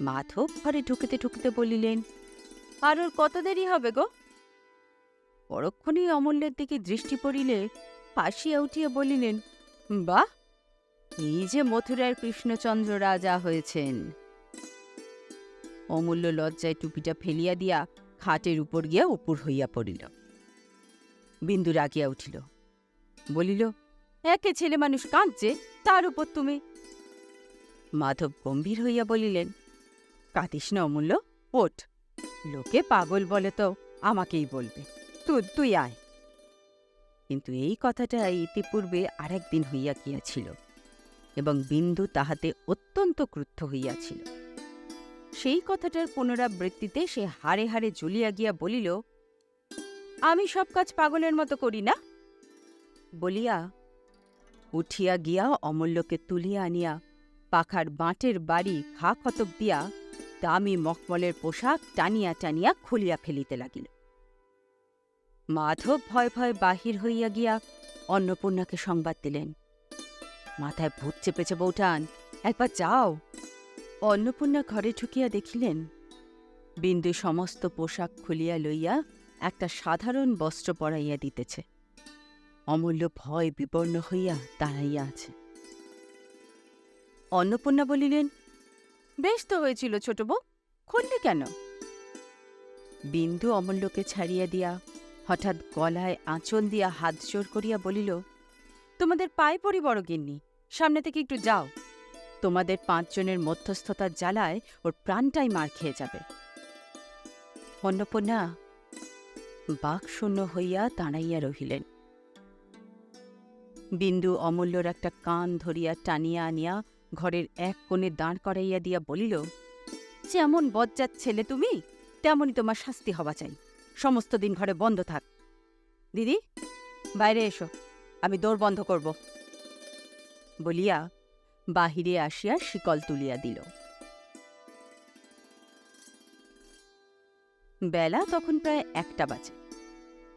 মাধব ঘরে ঢুকিতে ঢুকিতে বলিলেন, আর ওর কত দেরি হবে গো? পরক্ষণেই অমূল্যের দিকে দৃষ্টি পড়িলে হাসিয়া উঠিয়া বলিলেন, বাহ, এই যে মথুরার কৃষ্ণচন্দ্র রাজা হয়েছেন। অমূল্য লজ্জায় টুপিটা ফেলিয়া দিয়া খাটের উপর গিয়া উপুর হইয়া পড়িল। বিন্দু রাগিয়া উঠিল, বলিল, একে ছেলে মানুষ কাঁদছে, তার উপর তুমি। মাধব গম্ভীর হইয়া বলিলেন, কাঁদিস না অমূল্য, ওঠ। লোকে পাগল বলে তো আমাকেই বলবে, তুই আয়। কিন্তু এই কথাটা ইতিপূর্বে আরেকদিন হইয়া গিয়াছিল, এবং বিন্দু তাহাতে অত্যন্ত ক্রুদ্ধ হইয়াছিল। সেই কথাটার পুনরাবৃত্তিতে সে হাড়ে হাড়ে জ্বলিয়া গিয়া বলিল, আমি সব কাজ পাগলের মতো করি না, বলিয়া উঠিয়া গিয়া অমূল্যকে তুলিয়া আনিয়া পাখার বাঁটের বাড়ি ঘা কতক দিয়া দামি মখমলের পোশাক টানিয়া টানিয়া খুলিয়া ফেলিতে লাগিল। মাধব ভয় ভয়ে বাহির হইয়া গিয়া অন্নপূর্ণাকে সংবাদ দিলেন, মাথায় ভূত চেপেছে বউঠান, একবার যাও। অন্নপূর্ণা ঘরে ঢুকিয়া দেখিলেন, বিন্দু সমস্ত পোশাক খুলিয়া লইয়া একটা সাধারণ বস্ত্র পরাইয়া দিতেছে। অমূল্য ভয় বিবর্ণ হইয়া দাঁড়াইয়া আছে। অন্নপূর্ণা বলিলেন, বেশ তো হয়েছিল ছোট বউ, খুললি কেন? বিন্দু অমূল্যকে ছাড়িয়া দিয়া হঠাৎ গলায় আঁচল দিয়া হাত জোর করিয়া বলিল, তোমাদের পায়ে পড়ি বড় গিন্নি, সামনে থেকে একটু যাও। তোমাদের 5 জনের মধ্যস্থতার জ্বালায় ওর প্রাণটাই মার খেয়ে যাবে। অন্নপূর্ণা বাকশূন্য হইয়া দাঁড়াইয়া রহিলেন। বিন্দু অমূল্যর একটা কান ধরিয়া টানিয়া আনিয়া ঘরের এক কোণে দাঁড় করাইয়া দিয়া বলিল, যেমন বজ্জাত ছেলে তুমি, তেমনই তোমার শাস্তি হওয়া চাই। সমস্ত দিন ঘরে বন্ধ থাক। দিদি, বাইরে এসো, আমি দোর বন্ধ করব। বলিয়া বাহিরে আসিয়া শিকল তুলিয়া দিল। বেলা তখন প্রায় 1টা বাজে।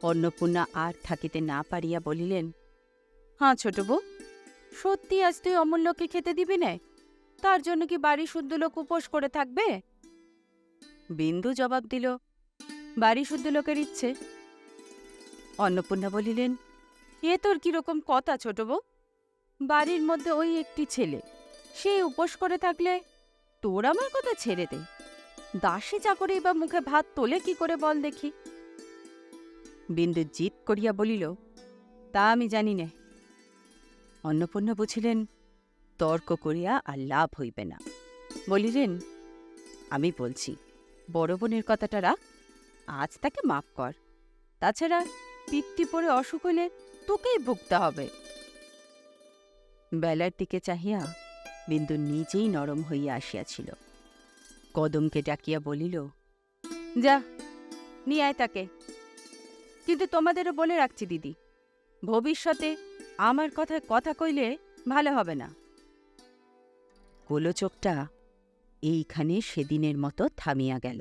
অন্নপূর্ণা আর থাকিতে না পারিয়া বলিলেন, হাঁ ছোট বউ, সত্যি আজ তুই অমূল্যকে খেতে দিবি নে? তার জন্য কি বাড়ি শুদ্ধ লোক উপোস করে থাকবে? বিন্দু জবাব দিল, বাড়ি শুদ্ধ লোকের ইচ্ছে। অন্নপূর্ণা বলিলেন, এ তোর কিরকম কথা ছোট বউ? বাড়ির মধ্যে ওই একটি ছেলে, সে উপোস করে থাকলে তোর আমার কথা ছেড়ে দে। দাসী চাকরেই বা মুখে ভাত তোলে কি করে বল দেখি? বিন্দু জিদ করিয়া বলিল, তা আমি জানি নে। অন্নপূর্ণা বুঝিলেন তর্ক করিয়া আর লাভ হইবে না, বলিলেন, আমি বলছি, বড় বোনের কথাটা রাখ, আজ তাকে মাপ কর। তাছাড়া পিত্তি পড়ে অসুখ হইলে তোকেই ভুগতে হবে। বেলার দিকে চাহিয়া বিন্দু নিজেই নরম হইয়া আসিয়াছিল। কদমকে ডাকিয়া বলিল, যা নিয়ে আয় তাকে। কিন্তু তোমাদেরও বলে রাখছি দিদি, ভবিষ্যতে আমার কথায় কথা কইলে ভালো হবে না। গোলচোখটা এইখানে সেদিনের মতো থামিয়া গেল।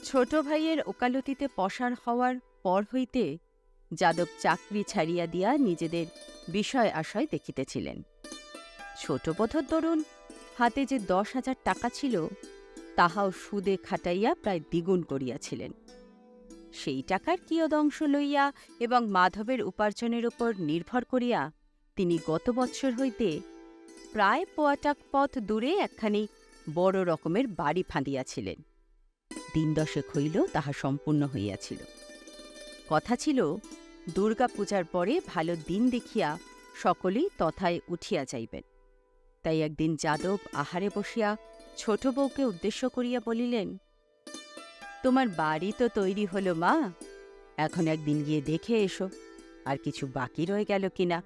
ছোট ভাইয়ের ওকালতিতে পসার হওয়ার পর হইতে যাদব চাকরি ছাড়িয়া দিয়া নিজেদের বিষয় আশয় দেখিতেছিলেন। ছোট বোধর দরুন হাতে যে 10,000 টাকা ছিল, তাহাও সুদে খাটাইয়া প্রায় দ্বিগুণ করিয়াছিলেন। সেই টাকার কিয়দংশ লইয়া এবং মাধবের উপার্জনের উপর নির্ভর করিয়া তিনি গত বৎসর হইতে প্রায় পোয়াটাক পথ দূরে একখানি বড় রকমের বাড়ি ফাঁদিয়াছিলেন। 10 দশেক হইল তাহা সম্পূর্ণ হইয়াছিল। কথা ছিল, দুর্গাপূজার পরে ভালো দিন দেখিয়া সকলেই তথায় উঠিয়া যাইবেন। তাই একদিন যাদব আহারে বসিয়া ছোট বউকে উদ্দেশ্য করিয়া বলিলেন, তোমার বাড়ি তো তৈরি হল মা, এখন একদিন গিয়ে দেখে এসো আর কিছু বাকি রয়ে গেল কিনা।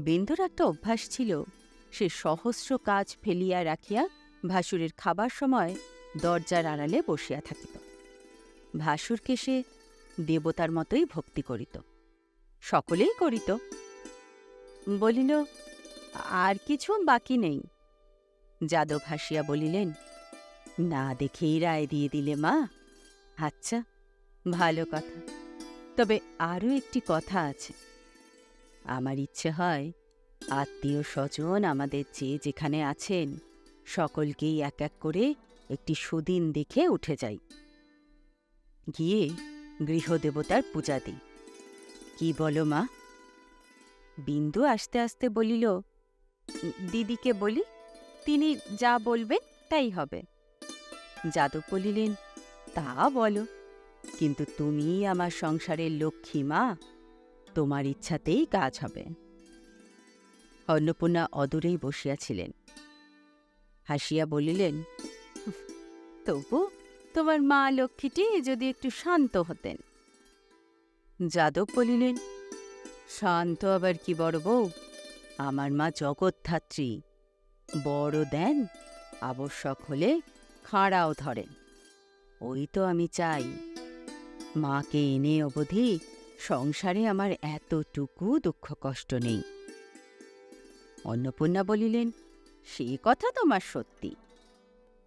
বিন্দুর একটা অভ্যাস ছিল, সে সহস্র কাজ ফেলিয়া রাখিয়া ভাসুরের খাবার সময় দরজার আড়ালে বসিয়া থাকিত। ভাসুরকে সে দেবতার মতোই ভক্তি করিত, সকলেই করিত। বলিল, আর কিছু বাকি নেই। যাদব হাসিয়া বলিলেন, না দেখেই রায় দিয়ে দিলে মা? আচ্ছা, ভালো কথা। তবে আরও একটি কথা আছে। আমার ইচ্ছে হয় আত্মীয় স্বজন আমাদের যে যেখানে আছেন সকলকেই এক এক করে একটি সুদিন দেখে উঠে যাই, গিয়ে গৃহদেবতার পূজা দিই। কি বলো মা? বিন্দু আস্তে আস্তে বলিল, দিদিকে বলি, তিনি যা বলবেন তাই হবে। যাদব বলিলেন, তা বলো, কিন্তু তুমি আমার সংসারের লক্ষ্মী মা, তোমার ইচ্ছাতেই কাজ হবে। অন্নপূর্ণা অদূরেই বসিয়াছিলেন, হাসিয়া বলিলেন, তবু তোমার মা লক্ষ্মীটি যদি একটু শান্ত হতেন। যাদব বলিলেন, শান্ত আবার কি বড় বউ, আমার মা জগৎধাত্রী, বড় দেন, আবশ্যক হলে খাঁড়াও ধরেন। ওই তো আমি চাই, মাকে এনে অবধি সংসারে আমার এতটুকু দুঃখ কষ্ট নেই। অন্নপূর্ণা বলিলেন, সে কথা তোমার সত্যি।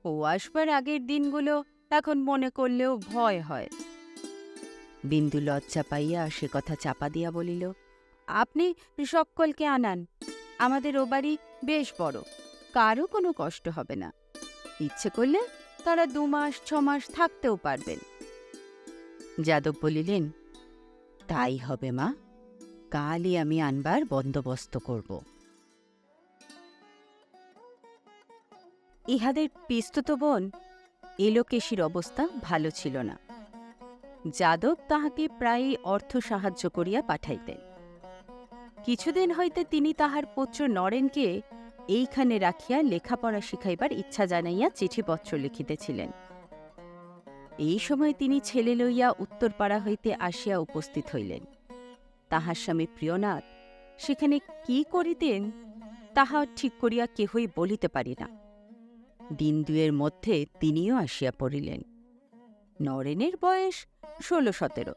ও আসবার আগের দিনগুলো এখন মনে করলেও ভয় হয়। বিন্দু লজ্জা পাইয়া সে কথা চাপা দিয়া বলিল, আপনি সকলকে আনান, আমাদের ও বাড়ি বেশ বড়, কারও কোনো কষ্ট হবে না। ইচ্ছে করলে তারা 2 মাস 6 মাস থাকতেও পারবেন। যাদব বলিলেন, তাই হবে মা, কালই আমি আনবার বন্দোবস্ত করব। ইহাদের পিস্তুত বোন এলোকেশীর অবস্থা ভালো ছিল না। যাদব তাহাকে প্রায়ই অর্থ সাহায্য করিয়া পাঠাইতেন। কিছুদিন হইতে তিনি তাহার পুত্র নরেনকে এইখানে রাখিয়া লেখাপড়া শিখাইবার ইচ্ছা জানাইয়া চিঠিপত্র লিখিতেছিলেন। এই সময় তিনি ছেলে লইয়া উত্তরপাড়া হইতে আসিয়া উপস্থিত হইলেন। তাহার স্বামী প্রিয়নাথ সেখানে কি করিতেন তাহা ঠিক করিয়া কেহই বলিতে পারি না। 2 দিনের মধ্যে তিনিও আসিয়া পড়িলেন। নরেনের বয়স 16-17,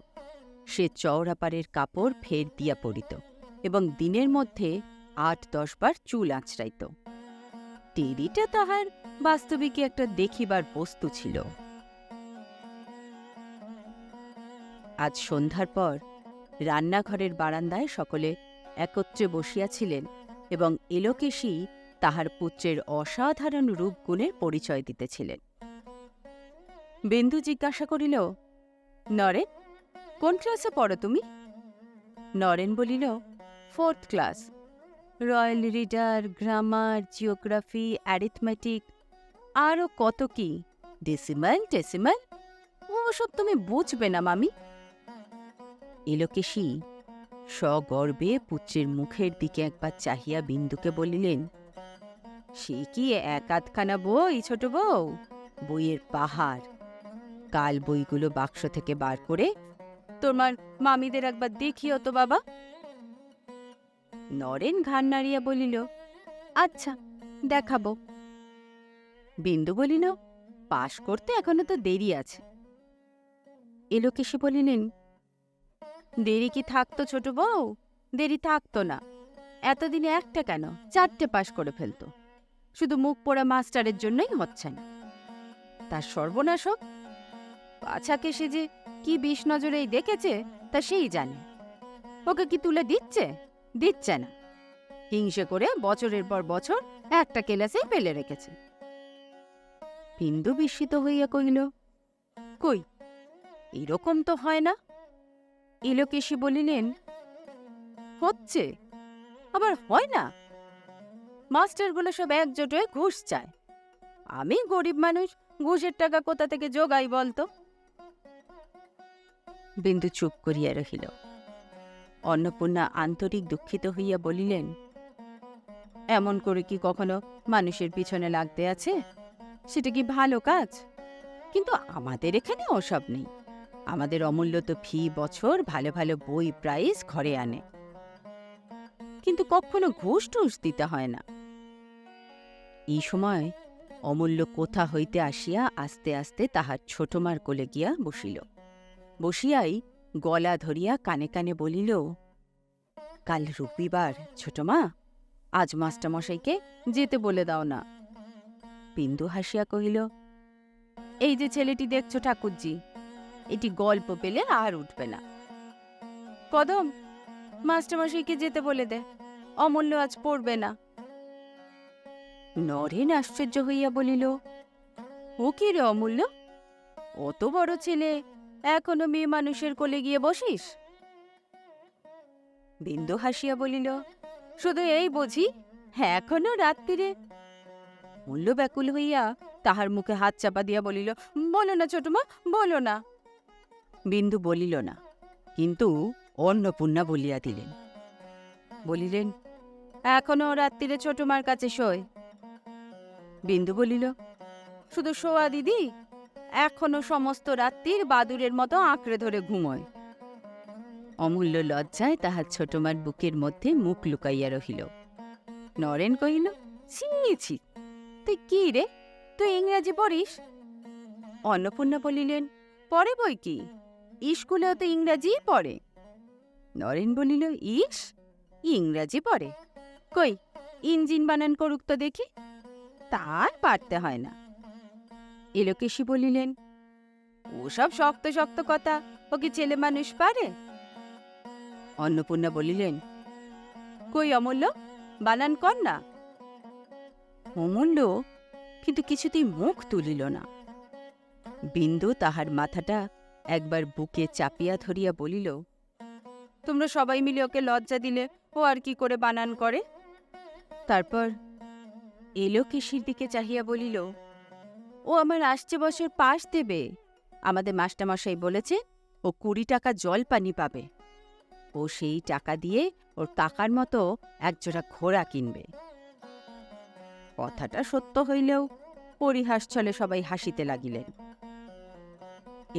সে চওড়া পাড়ের কাপড় ফের দিয়া পড়িত এবং দিনের মধ্যে ৮-১০ বার চুল আঁচড়াইত। টেরিটা তাহার বাস্তবিকই একটা দেখিবার বস্তু ছিল। আজ সন্ধ্যার পর রান্নাঘরের বারান্দায় সকলে একত্রে বসিয়াছিলেন এবং এলোকেশী তাহার পুত্রের অসাধারণ রূপগুণের পরিচয় দিতেছিলেন। বিন্দু জিজ্ঞাসা করিল, নরেন, কোন ক্লাসে পড়ো তুমি? নরেন বলিল, 4th class. Royal reader, grammar, geography, arithmetic, আরও কত কি, ডেসিমাল টেসিমাল, ওসব তুমি বুঝবে না মামি। এলোকেশী সগর্বে পুত্রের মুখের দিকে একবার চাহিয়া বিন্দুকে বলিলেন, সে কি এক আধখানা বই ছোট বউ? বইয়ের পাহাড়। কাল বইগুলো বাক্স থেকে বার করে তোমার মামিদের একবার দেখিও তো বাবা। নরেন ঘাড় নাড়িয়া বলিল, আচ্ছা, দেখাবো। বিন্দু বলিল, পাশ করতে এখনো তো দেরি আছে। এলোকেশী বলিলেন, দেরি কি থাকতো ছোট বউ? দেরি থাকতো না। এতদিনে একটা কেন, 4টে পাশ করে ফেলতো। শুধু মুখ পোড়া মাস্টারের জন্যই হচ্ছে না। তার সর্বনাশ হোক। পাছাকে সে যে কি বিষ নজরেই দেখেছে তা সেই জানে। ওকে কি তুলে দিচ্ছে? দিচ্ছে না। হিংসে করে বছরের পর বছর একটা ক্লাসেই ফেলে রেখেছে। বিন্দু বিস্মিত হইয়া কহিল, কই, এরকম তো হয় না। এলোকেশী বলিলেন, হচ্ছে, আবার হয় না। মাস্টারগুলো সব একজোট হয়ে ঘুষ চায়। আমি গরিব মানুষ, ঘুষের টাকা কোথা থেকে জোগাই বলতো? বিন্দু চুপ করিয়া রহিল। অন্নপূর্ণা আন্তরিক দুঃখিত হইয়া বলিলেন, এমন করে কি কখনো মানুষের পিছনে লাগতে আছে? সেটা কি ভালো কাজ? কিন্তু আমাদের এখানে ওসব নেই। আমাদের অমূল্য তো ফি বছর ভালো ভালো বই প্রাইজ ঘরে আনে, কিন্তু কখনো ঘুষ টুস দিতে হয় না। এই সময় অমূল্য কোথা হইতে আসিয়া আস্তে আস্তে তাহার ছোটমার কোলে গিয়া বসিল। বসিয়াই গলা ধরিয়া কানে কানে বলিল, কাল রবিবার ছোটমা, আজ মাস্টারমশাইকে যেতে বলে দাও না। বিন্দু হাসিয়া কহিল, এই যে ছেলেটি দেখছ ঠাকুরজি, এটি গল্প পেলে আর উঠবে না। কদম, মাস্টারমশাইকে যেতে বলে দে, অমূল্য আজ পড়বে না। নরেন আশ্চর্য হইয়া বলিল, ও কি রে অমূল্য, অত বড় ছেলে, এখনো মেয়ে মানুষের কোলে গিয়ে বসিস? বিন্দু হাসিয়া বলিল, শুধু এই বুঝি, এখনো রাত্রিরে। মূল্য ব্যাকুল হইয়া তাহার মুখে হাত চাপা দিয়া বলিল, বলো না ছোটমা, বলো না। বিন্দু বলিল না, কিন্তু অন্নপূর্ণা বলিয়া দিলেন। বলিলেন, এখনো রাত্রিরে ছোটমার কাছে শোয়। বিন্দু বলিল, শুধু শোয়া দিদি, এখনো সমস্ত রাত্রির বাদুরের মতো আঁকড়ে ধরে ঘুমোয়। অমূল্য লজ্জায় তাহার ছোটমার বুকের মধ্যে মুখ লুকাইয়া রহিল। নরেন কহিল, ছি ছি, তুই কি রে, তুই ইংরাজি পড়িস? অন্নপূর্ণা বলিলেন, পড়ে বই কি, স্কুলেও তো ইংরাজিই পড়ে। নরেন বলিল, ইস, ইংরাজি পড়ে? কই, ইঞ্জিন বানান করুক তো দেখি। তার পারতে হয় না। এলোকেশী বলিলেন, ওসব শক্ত শক্ত কথা, ও কি ছেলে মানুষ পারে? অন্নপূর্ণা বলিলেন, কই অমূল্য, বানান কর না। অমূল্য কিন্তু কিছুতেই মুখ তুলিল না। বিন্দু তাহার মাথাটা একবার বুকে চাপিয়া ধরিয়া বলিল, তোমরা সবাই মিলে ওকে লজ্জা দিলে ও আর কি করে বানান করে? তারপর এলোকেশীর দিকে চাহিয়া বলিল, ও আমার আসছে বছর পাশ দেবে। আমাদের মাস্টারমশাই বলেছে ও 20 টাকা জলপানি পাবে। ও সেই টাকা দিয়ে ওর কাকার মতো একজোড়া ঘোড়া কিনবে। কথাটা সত্য হইলেও পরিহাস ছলে সবাই হাসিতে লাগিলেন।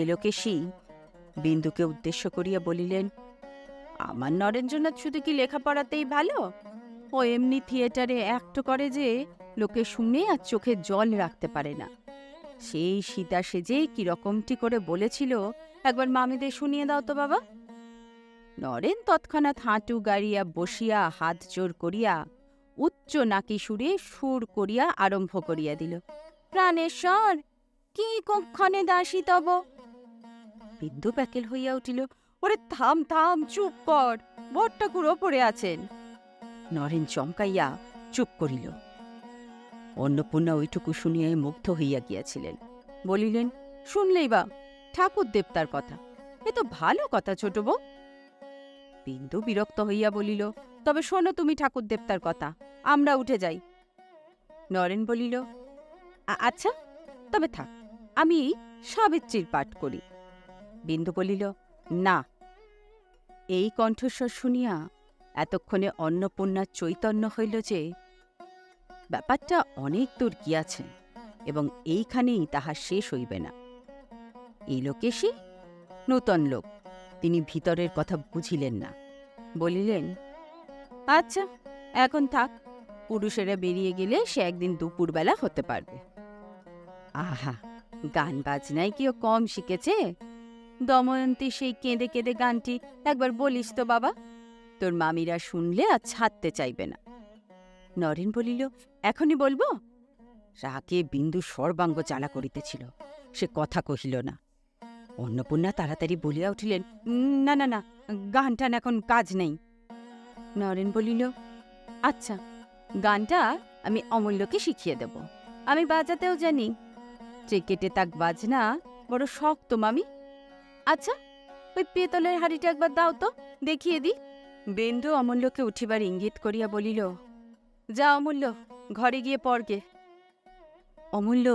এলোকেশী বিন্দুকে উদ্দেশ্য করিয়া বলিলেন, আমার নরেন্দ্রনাথ শুধু কি লেখাপড়াতেই ভালো, ও এমনি থিয়েটারে অ্যাক্ট করে যে লোকে শুনে আর চোখে জল রাখতে পারে না। সেই সীতা সেজে কিরকমটি করে বলেছিল, একবার মামিদের শুনিয়ে দাও তো বাবা। নরেন তৎক্ষণাৎ হাঁটু গাড়িয়া বসিয়া হাত জোর করিয়া উচ্চ নাকি সুরে সুর করিয়া আরম্ভ করিয়া দিল, প্রাণেশ্বর, কি কক্ষণে দাসী তব। বিন্দু প্যাকেল হইয়া উঠিল, ওরে থাম থাম, চুপ কর, বড় ঠাকুর ওপরে আছেন। নরেন চমকাইয়া চুপ করিল। অন্নপূর্ণা ওইটুকু শুনিয়া মুগ্ধ হইয়া গিয়াছিলেন। বলিলেন, শুনলেই বা ঠাকুর দেবতার কথা, এ তো ভালো কথা ছোট বউ। বিন্দু বিরক্ত হইয়া বলিল, তবে শোনো তুমি ঠাকুর দেবতার কথা, আমরা উঠে যাই। নরেন বলিল, আচ্ছা, তবে থাক, আমি সাবিত্রীর পাঠ করি। বিন্দু বলিল, না। এই কণ্ঠস্বর শুনিয়া এতক্ষণে অন্নপূর্ণার চৈতন্য হইল যে ব্যাপারটা অনেক দূর গিয়াছে এবং এইখানেই তাহা শেষ হইবে না। এই লোকেশই নূতন লোক, তিনি ভিতরের কথা বুঝিলেন না। বলিলেন, আচ্ছা, এখন থাক, পুরুষেরা বেরিয়ে গেলে সে একদিন দুপুরবেলা হতে পারবে। আহা, গান বাজনায় কেউ কম শিখেছে? দময়ন্তী সেই কেঁদে কেঁদে গানটি একবার বলিস তো বাবা, তোর মামিরা শুনলে আর ছাড়তে চাইবে না। নরেন বলিল, এখনই বলবো? রাগে বিন্দু সর্বাঙ্গ জ্বালা করিতেছিল, সে কথা কহিল না। অন্নপূর্ণা তাড়াতাড়ি বলিয়া উঠিলেন, না না না, গান টান এখন কাজ নেই। নরেন বলিল, আচ্ছা, গানটা আমি অমূল্যকে শিখিয়ে দেব, আমি বাজাতেও জানি। ক্রিকেটে তাক বাজনা বড় শক্ত মামি। আচ্ছা, ওই পেতলের হাড়িটা একবার দাও তো, দেখিয়ে দি। বিন্দু অমূল্যকে উঠিবার ইঙ্গিত করিয়া বলিল, যা অমূল্য, ঘরে গিয়ে পড়গে। অমূল্য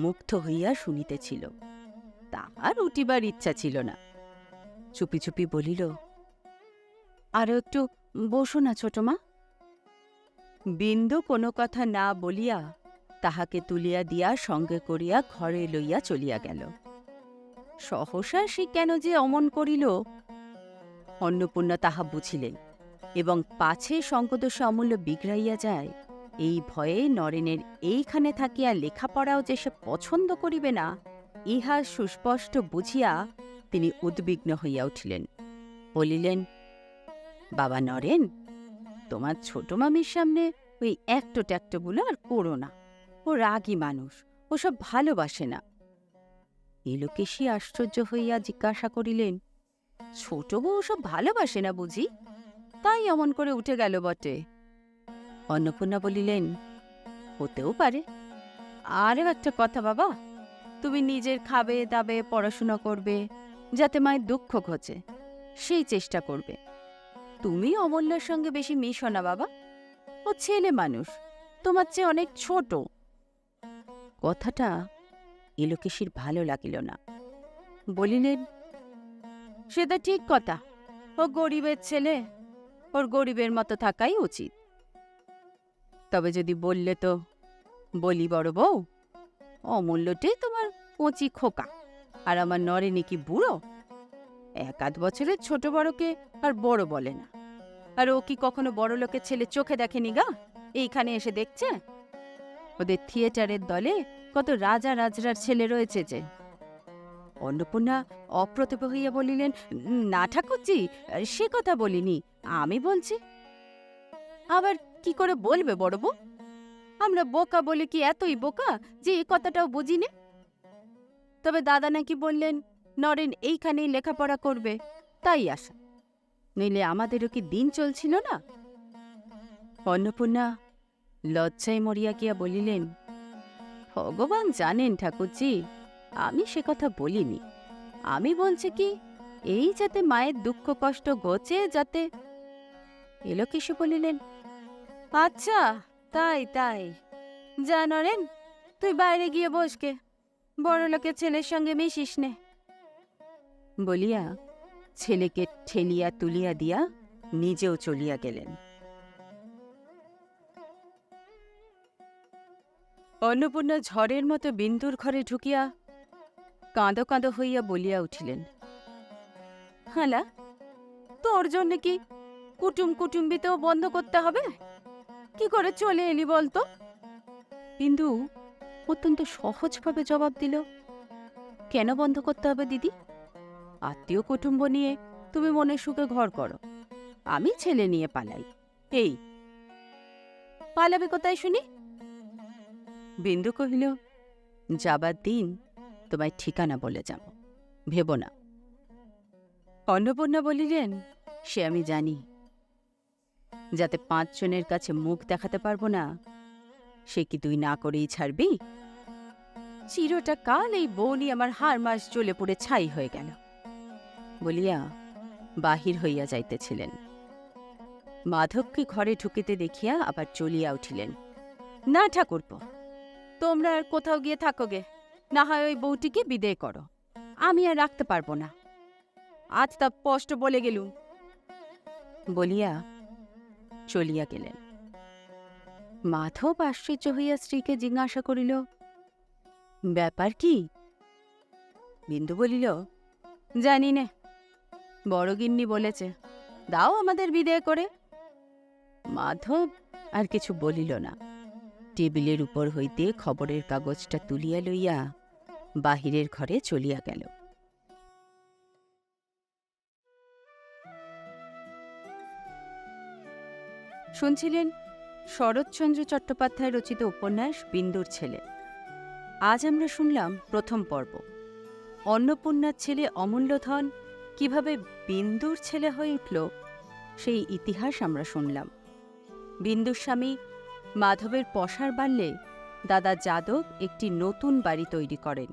মুগ্ধ হইয়া শুনিতেছিল, তাহার উঠিবার ইচ্ছা ছিল না। চুপি চুপি বলিল, আরও একটু বসো না ছোট মা। বিন্দু কোনো কথা না বলিয়া তাহাকে তুলিয়া দিয়া সঙ্গে করিয়া ঘরে লইয়া চলিয়া গেল। সহসা সে কেন যে অমন করিল, অন্নপূর্ণা তাহা বুঝিলেন এবং পাছে সঙ্গদোষে অমূল্য বিগড়াইয়া যায়, এই ভয়ে নরেনের এইখানে থাকিয়া লেখাপড়াও যে সে পছন্দ করিবে না, ইহা সুস্পষ্ট বুঝিয়া তিনি উদ্বিগ্ন হইয়া উঠিলেন। বলিলেন, বাবা নরেন, তোমার ছোট মামির সামনে ওই একটো ট্যাক্টোগুলো আর করো না, ও রাগী মানুষ, ওসব ভালোবাসে না। এলোকেশী আশ্চর্য হইয়া জিজ্ঞাসা করিলেন, ছোট বউ ওসব ভালোবাসে না বুঝি? তাই অমন করে উঠে গেল বটে। অন্নপূর্ণা বলিলেন, হতেও পারে। আরও একটা কথা বাবা, তুমি নিজের খাবে দাবে পড়াশোনা করবে, যাতে মায়ের দুঃখ ঘোচে, সেই চেষ্টা করবে। তুমি অমূল্যের সঙ্গে বেশি মিশো না বাবা, ও ছেলে মানুষ, তোমার চেয়ে অনেক ছোট। কথাটা এলোকেশীর ভালো লাগিল না। বলিলেন, সেটা ঠিক কথা, ও গরিবের ছেলে, ওর গরিবের মতো থাকাই উচিত। তবে যদি বললে তো বলি বড় বউ, অমূল্যটাই তোমার কচি খোকা, আর আমার নরেনি কি বুড়ো? 1-8 বছরের ছোট বড়কে আর বড় বলে না। আর ও কি কখনো বড় লোকের ছেলে চোখে দেখেনি গা, এইখানে এসে দেখছে? ওদের থিয়েটারের দলে কত রাজা রাজরার ছেলে রয়েছে যে। অন্নপূর্ণা অপ্রতিভ হইয়া বলিলেন, না ঠাকুরজি, সে কথা বলিনি, আমি বলছি। আবার কি করে বলবে বড় বউ? আমরা বোকা বলে কি এতই বোকা যে এই কথাটাও বুঝি নে? তবে দাদা নাকি বললেন নরেন এইখানেই লেখাপড়া করবে, তাই আসা, নইলে আমাদেরও কি দিন চলছিল না? অন্নপূর্ণা লজ্জায় মরিয়া গিয়া বলিলেন, ভগবান জানেন ঠাকুরজি, আমি সে কথা বলিনি। আমি বলছি কি, এই যাতে মায়ের দুঃখ কষ্ট ঘোচে, যাতে। এলোকেশী বলিলেন, আচ্ছা, তাই তাই, যা নরেন, তুই বাইরে গিয়ে বসকে, বড় লোকের ছেলের সঙ্গে মিশিস নে। বলিয়া ছেলেকে ঠেলিয়া তুলিয়া দিয়া নিজেও চলিয়া গেলেন। অন্নপূর্ণা ঝড়ের মতো বিন্দুর ঘরে ঢুকিয়া কাঁদো কাঁদো হইয়া বলিয়া উঠিলেন, হালা, তোর জন্য কি কুটুম কুটুম্বিতেও বন্ধ করতে হবে? কি করে চলে এলি বলতো? বিন্দু অত্যন্ত সহজভাবে জবাব দিল, কেন বন্ধ করতে হবে দিদি? আত্মীয় কুটুম্ব নিয়ে তুমি মনের সুখে ঘর করো, আমি ছেলে নিয়ে পালাই। এই পালাবে কোথায় শুনি? বিন্দু কহিল, যাবার দিন তোমায় ঠিকানা বলে যাব, ভেবো না। অন্নপূর্ণা বলিলেন, সে আমি জানি, যাতে 5 জনের কাছে মুখ দেখাতে পারবো না, সে কি তুই না করেই ছাড়বি? চিরটা কাল এই বউনি আমার হাড় মাস জ্বলে পড়ে ছাই হয়ে গেল বলিয়া বাহির হইয়া যাইতেছিলেন। মাধবকে ঘরে ঢুকিতে দেখিয়া আবার চলিয়া উঠিলেন। না ঠাকুরপো, তোমরা আর কোথাও গিয়ে থাকো গে, না হয় ওই বউটিকে বিদেয় করো, আমি আর রাখতে পারবো না, আজ তা স্পষ্ট বলে গেলুম বলিয়া চলিয়া গেলেন। মাধব আশ্চর্য হইয়া স্ত্রীকে জিজ্ঞাসা করিল, ব্যাপার কি? বিন্দু বলিল, জানি নে, বড় গিন্নি বলেছে, দাও আমাদের বিদেয় করে। মাধব আর কিছু বলিল না, টেবিলের উপর হইতে খবরের কাগজটা তুলিয়া লইয়া বাহিরের ঘরে চলিয়া গেল। শুনছিলেন শরৎচন্দ্র চট্টোপাধ্যায় রচিত উপন্যাস বিন্দুর ছেলে। আজ আমরা শুনলাম প্রথম পর্ব। অন্নপূর্ণার ছেলে অমূল্যধন কিভাবে বিন্দুর ছেলে হয়ে উঠল, সেই ইতিহাস আমরা শুনলাম। বিন্দুর স্বামী মাধবের পসার বাড়লে দাদা যাদব একটি নতুন বাড়ি তৈরি করেন।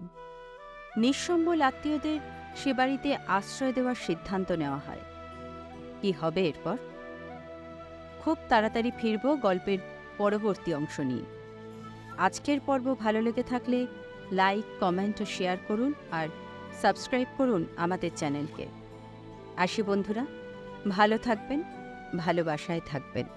নিঃসম্বল আত্মীয়দের সে বাড়িতে আশ্রয় দেওয়ার সিদ্ধান্ত নেওয়া হয়। কি হবে এরপর? খুব তাড়াতাড়ি ফিরব গল্পের পরবর্তী অংশ নিয়ে। আজকের পর্ব ভালো লেগে থাকলে লাইক, কমেন্ট ও শেয়ার করুন, আর সাবস্ক্রাইব করুন আমাদের চ্যানেলকে। আসি বন্ধুরা, ভালো থাকবেন, ভালোবাসায় থাকবেন।